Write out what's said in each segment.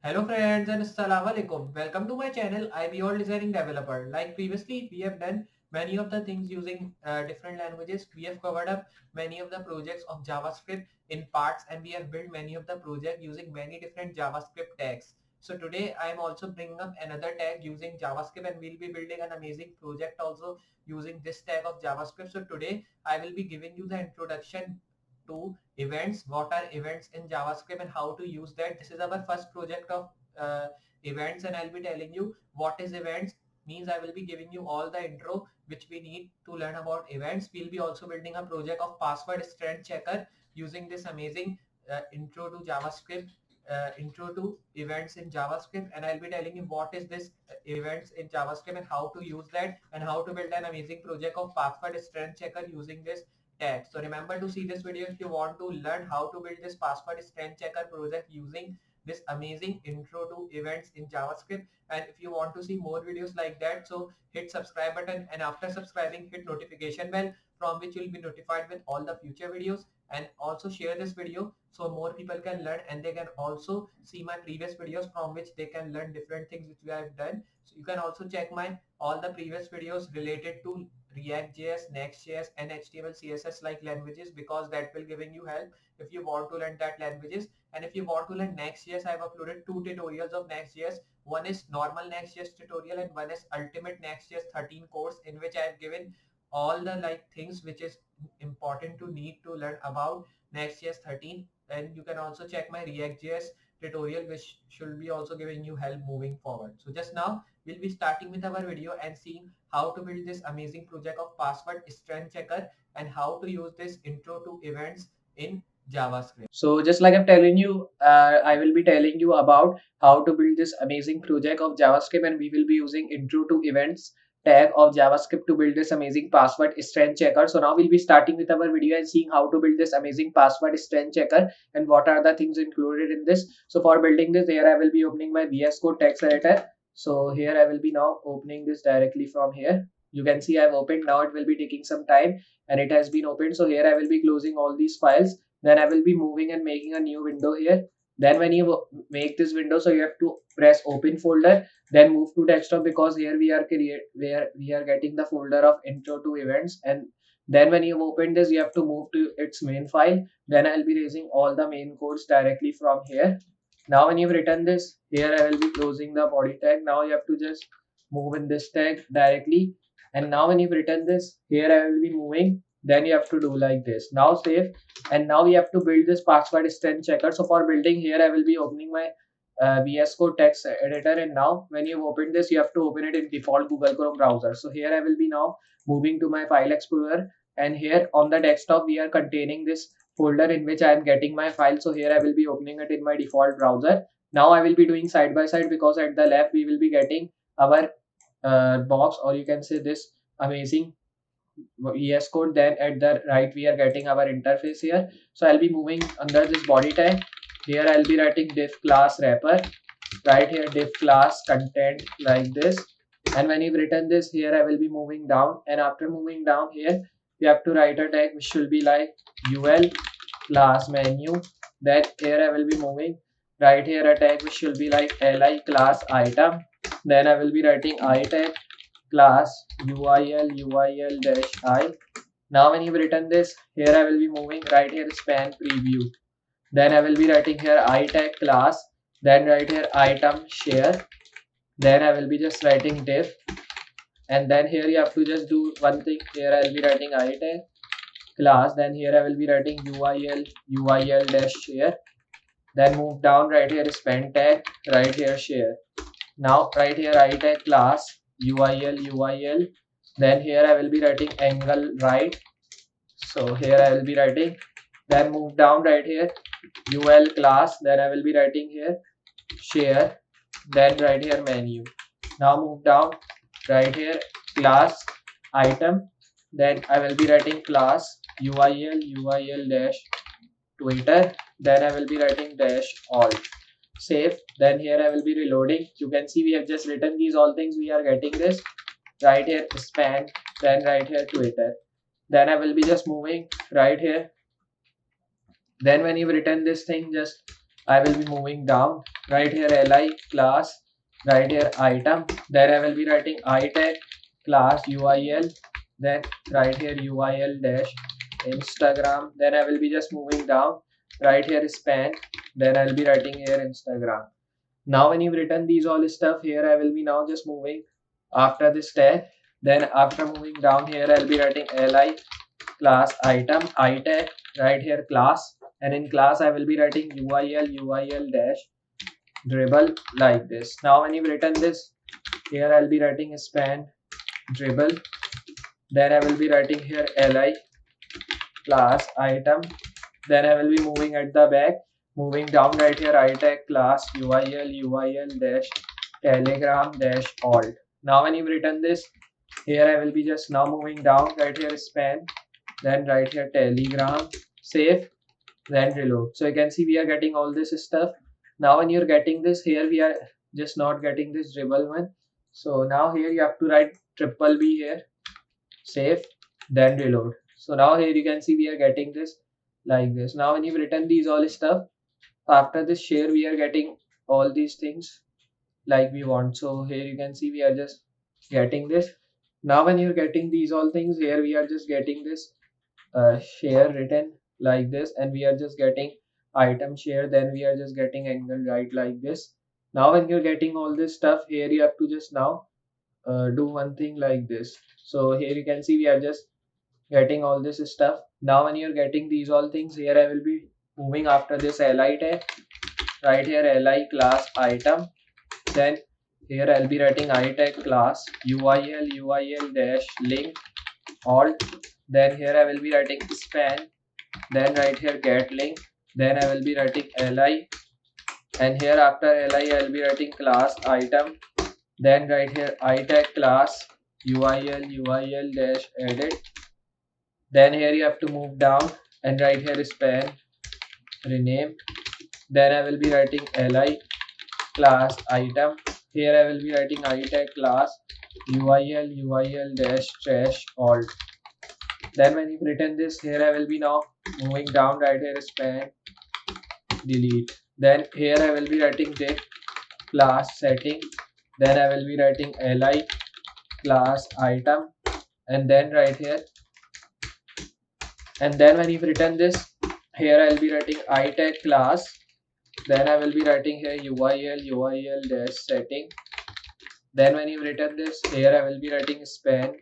Hello friends and assalamu alaikum. Welcome to my channel Iballdesigningdeveloper. Like previously we have done many of the things using different languages. We have covered up many of the projects of JavaScript in parts and we have built many of the projects using many different JavaScript tags. So today I am also bringing up another tag using JavaScript and we'll be building an amazing project also using this tag of JavaScript. So today I will be giving you the introduction to events, what are events in JavaScript and how to use that. This is our first project of events and I'll be telling you what is events. Means I will be giving you all the intro which we need to learn about events. We'll be also building a project of password strength checker using this amazing intro to JavaScript, intro to events in JavaScript, and I'll be telling you what is this events in JavaScript and how to use that and how to build an amazing project of password strength checker using this tag. So remember to see this video if you want to learn how to build this password strength checker project using this amazing intro to events in JavaScript. And if you want to see more videos like that, so hit subscribe button and after subscribing hit notification bell from which you'll be notified with all the future videos, and also share this video so more people can learn and they can also see my previous videos from which they can learn different things which we have done. So you can also check my all the previous videos related to React.js, Next.js and HTML, CSS like languages, because that will giving you help if you want to learn that languages. And if you want to learn Next.js, I have uploaded 2 tutorials of Next.js. One is normal Next.js tutorial and one is ultimate Next.js 13 course, in which I have given all the things which is important to need to learn about Next.js 13. And you can also check my React.js tutorial which should be also giving you help moving forward. So just now we'll be starting with our video and seeing how to build this amazing project of password strength checker and how to use this intro to events in JavaScript. So just like I'm telling you, I will be telling you about how to build this amazing project of JavaScript, and we will be using intro to events tag of JavaScript to build this amazing password strength checker. So now we'll be starting with our video and seeing how to build this amazing password strength checker and what are the things included in this. So for building this, here I will be opening my VS Code text editor. So here I will be now opening this directly from here. You can see I've opened. Now it will be taking some time and it has been opened. So here I will be closing all these files. Then I will be moving and making a new window here. Then when you make this window, so you have to press open folder, then move to desktop, because here we are getting the folder of intro to events. And then when you open this, you have to move to its main file. Then I'll be raising all the main codes directly from here. Now when you've written this, here I will be closing the body tag. Now you have to just move in this tag directly. And now when you've written this, here I will be moving. Then you have to do like this. Now save. And now we have to build this password strength checker. So for building, here I will be opening my VS Code text editor. And now when you've opened this, you have to open it in default Google Chrome browser. So here I will be now moving to my file explorer. And here on the desktop, we are containing this folder in which I am getting my file. So here I will be opening it in my default browser. Now I will be doing side by side, because at the left we will be getting our box, or you can say this amazing VS Code. Then at the right we are getting our interface here. So I'll be moving under this body tag. Here I'll be writing div class wrapper. Right here div class content like this. And when you've written this, here I will be moving down. And after moving down here, you have to write a tag which should be like ul class menu. Then here I will be moving right here a tag which should be like li class item. Then I will be writing I tag class uil dash I. Now when you've written this, here I will be moving right here span preview. Then I will be writing here I tag class. Then right here item share. Then I will be just writing div. And then here you have to just do one thing. Here I will be writing I tag class. Then here I will be writing uil dash share. Then move down, right here span tag, right here share. Now right here I tag class uil. Then here I will be writing angle right. So here I will be writing. Then move down right here ul class. Then I will be writing here share. Then right here menu. Now move down right here class item. Then I will be writing class uil dash Twitter. Then I will be writing dash all. Save. Then here I will be reloading. You can see we have just written these all things. We are getting this right here span. Then right here Twitter. Then I will be just moving right here. Then when you've written this thing, just I will be moving down. right here li class, right here item, then I will be writing itag class UIL, then right here UIL dash Instagram, then I will be just moving down, right here span, then I'll be writing here Instagram. Now when you've written these all stuff here, I will be now just moving after this tag, then after moving down here I'll be writing li class item itag, right here class, and in class I will be writing UIL dash dribble like this. Now when you've written this here, I'll be writing span dribble, then I will be writing here li class item, then I will be moving at the back, moving down right here itag class UIL dash telegram dash alt. Now when you've written this here, I will be just now moving down right here span, then right here telegram, save, then reload. So you can see we are getting all this stuff. Now when you're getting this here, we are just not getting this dribble one. So now here you have to write triple B here, save, then reload. So now here you can see we are getting this like this. Now when you've written these all stuff, after this share we are getting all these things like we want. So here you can see we are just getting this. Now when you're getting these all things here, we are just getting this share written like this, and we are just getting item share, then we are just getting angle right like this. Now when you're getting all this stuff here, you have to just now do one thing like this. So here you can see we are just getting all this stuff. Now when you're getting these all things here, I will be moving after this li tag, right here li class item, then here I'll be writing itag class UIL dash link alt, then here I will be writing span, then right here get link, then I will be writing li, and here after li I will be writing class item, then right here itag class UIL dash edit, then here you have to move down and right here span rename, then I will be writing li class item, here I will be writing itag class UIL dash trash alt. Then when you've written this here, I will be now moving down right here span delete, then here I will be writing div class setting, then I will be writing li class item, and then right here, and then when you've written this here, I will be writing itag class, then I will be writing here UIL dash setting, then when you've written this here, I will be writing span,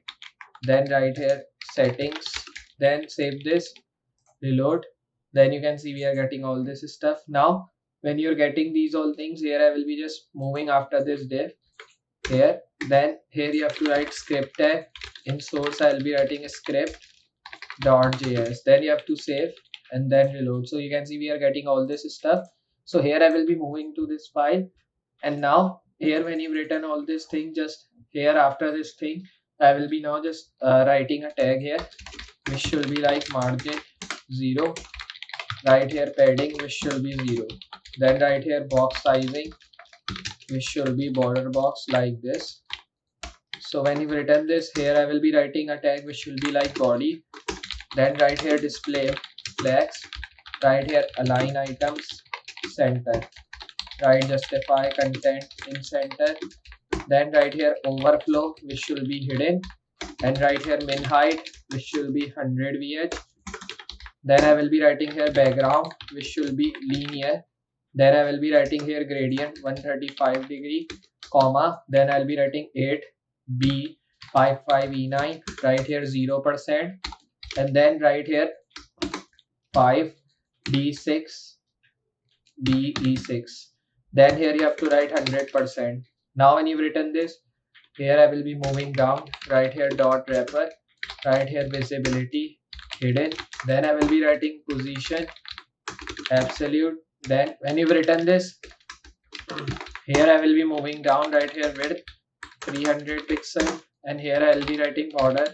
then right here settings, then save this, reload, then you can see we are getting all this stuff. Now when you're getting these all things here, I will be just moving after this div here, then here you have to write script tag, in source I will be writing script.js, then you have to save and then reload. So you can see we are getting all this stuff. So here I will be moving to this file, and now here when you've written all this thing, just here after this thing I will be now just writing a tag here which should be like margin 0, right here padding which should be 0, then right here box sizing which should be border box like this. So when you've written this here, I will be writing a tag which will be like body, then right here display flex, right here align items center, right justify content in center, then right here overflow which should be hidden, and right here min height which should be 100 vh, then I will be writing here background which should be linear, then I will be writing here gradient 135 degree comma, then I'll be writing 8b55e9, right here 0%, and then right here 5d6 de6, then here you have to write 100%. Now when you've written this here, I will be moving down, right here dot wrapper, right here visibility hidden, then I will be writing position absolute, then when you've written this here, I will be moving down, right here width 300 pixel, and here I will be writing border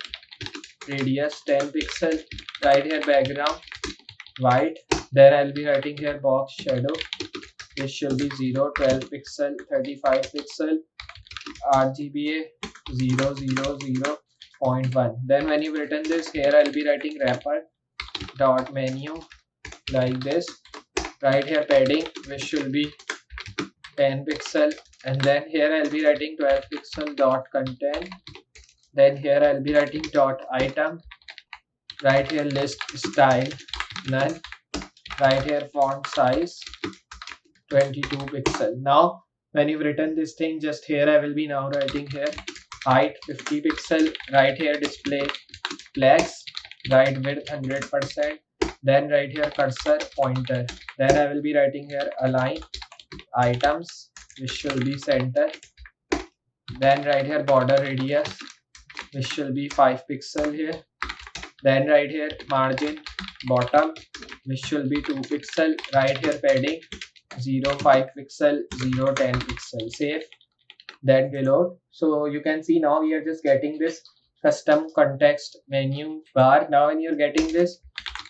radius 10 pixel, right here background white, then I will be writing here box shadow which should be 0, 12 pixel, 35 pixel, RGBA 000.1. Then when you've written this here, I'll be writing wrapper dot menu like this, right here padding which should be 10 pixel, and then here I'll be writing 12 pixel dot content. Then here I'll be writing dot item. Right here list style none. Right here font size 22 pixel. Now when you've written this thing, just here I will be now writing here height 50 pixel. Right here display flex. Right width 100%. Then right here cursor pointer. Then I will be writing here align items, which should be center. Then right here border radius, which should be 5 pixel here. Then right here margin bottom, which should be 2 pixel. Right here padding 0.5 pixel, 0.10 pixel. Save. Then reload. So you can see now we are just getting this custom context menu bar. Now when you're getting this,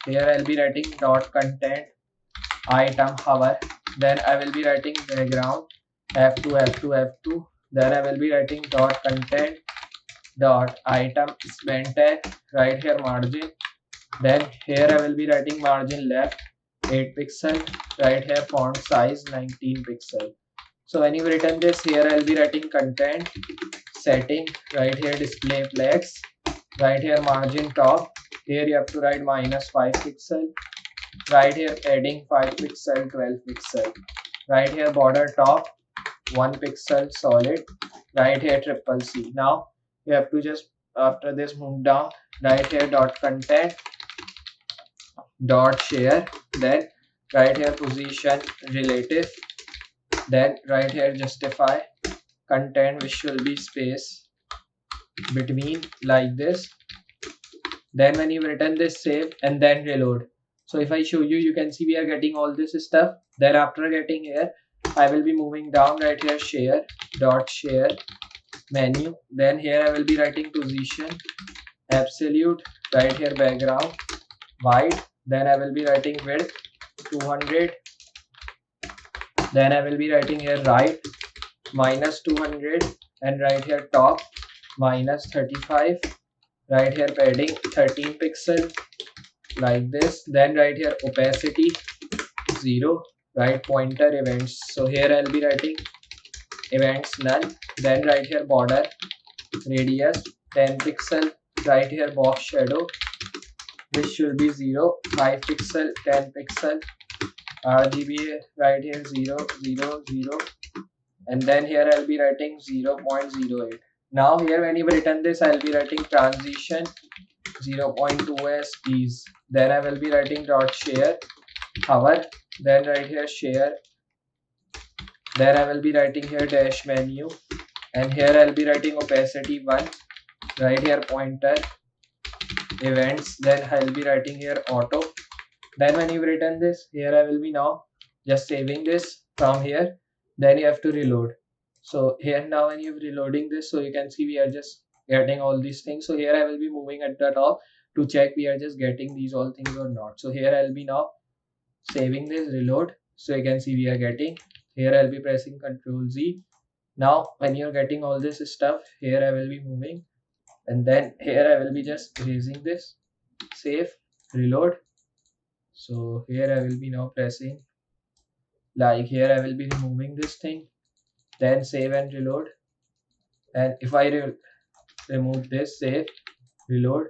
here I'll be writing dot content item hover. Then I will be writing background f2 f2 f2. Then I will be writing dot content dot item span tag. Right here margin. Then here I will be writing margin left 8 pixel. Right here font size 19 pixel. So when you written this, here I'll be writing content setting. Right here display flex. Right here margin top. Here you have to write -5 pixel. Right here padding 5 pixel, 12 pixel. Right here border top 1 pixel solid. Right here triple C. Now you have to just after this move down. Right here dot content dot share. Then right here position relative. Then right here justify content, which should be space between like this. Then when you've written this, save and then reload. So if I show you, you can see we are getting all this stuff. Then after getting here, I will be moving down. Right here share dot share menu. Then here I will be writing position absolute. Right here background white. Then I will be writing width 200. Then I will be writing here right -200, and right here top -35. Right here padding 13 pixel like this. Then right here opacity 0. Right pointer events. So here I'll be writing events none. Then right here border radius 10 pixel. Right here box shadow, which should be 0. 5 pixel, 10 pixel. RGB right here 0, 0, 0. And then here I'll be writing 0.08. Now here when you written this, I'll be writing transition 0.2s ease. Then I will be writing dot share hover. Then right here share. Then I will be writing here dash menu. And here I'll be writing opacity 1. Right here pointer events. Then I'll be writing here auto. Then when you've written this, here I will be now just saving this from here. Then you have to reload. So here now when you're reloading this, so you can see we are just getting all these things. So here I will be moving at the top to check we are just getting these all things or not. So here I'll be now saving this, reload. So you can see we are getting. Here I'll be pressing Ctrl Z. Now when you're getting all this stuff, here I will be moving. And then here I will be just erasing this. Save, reload. So here I will be now pressing, like here I will be removing this thing, then save and reload. And if I remove this, save, reload.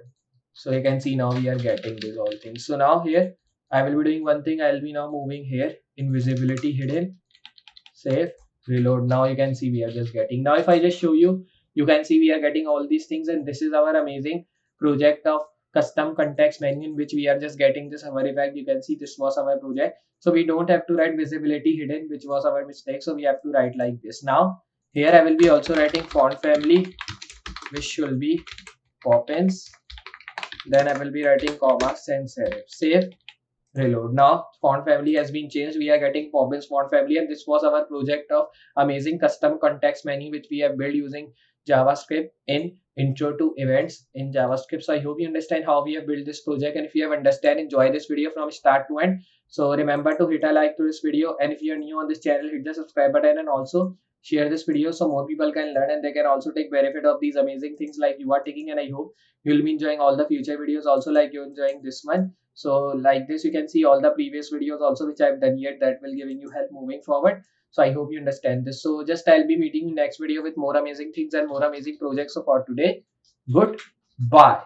So you can see now we are getting these all things. So now here I will be doing one thing. I will be now moving here, invisibility hidden, save, reload. Now you can see we are just getting. Now if I just show you, you can see we are getting all these things, and this is our amazing project of custom context menu in which we are just getting this hover effect. You can see this was our project. So we don't have to write visibility hidden, which was our mistake. So we have to write like this. Now here I will be also writing font family, which should be Poppins. Then I will be writing comma sans serif. Save, reload. Now font family has been changed. We are getting Poppins font family, and this was our project of amazing custom context menu which we have built using JavaScript in intro to events in JavaScript. So I hope you understand how we have built this project, and if you have understand, enjoy this video from start to end. So remember to hit a like to this video, and if you are new on this channel, hit the subscribe button and also share this video so more people can learn and they can also take benefit of these amazing things like you are taking. And I hope you will be enjoying all the future videos also like you're enjoying this one. So like this, you can see all the previous videos also which I've done yet, that will giving you help moving forward. So I hope you understand this. So just I'll be meeting you next video with more amazing things and more amazing projects. So for today, goodbye.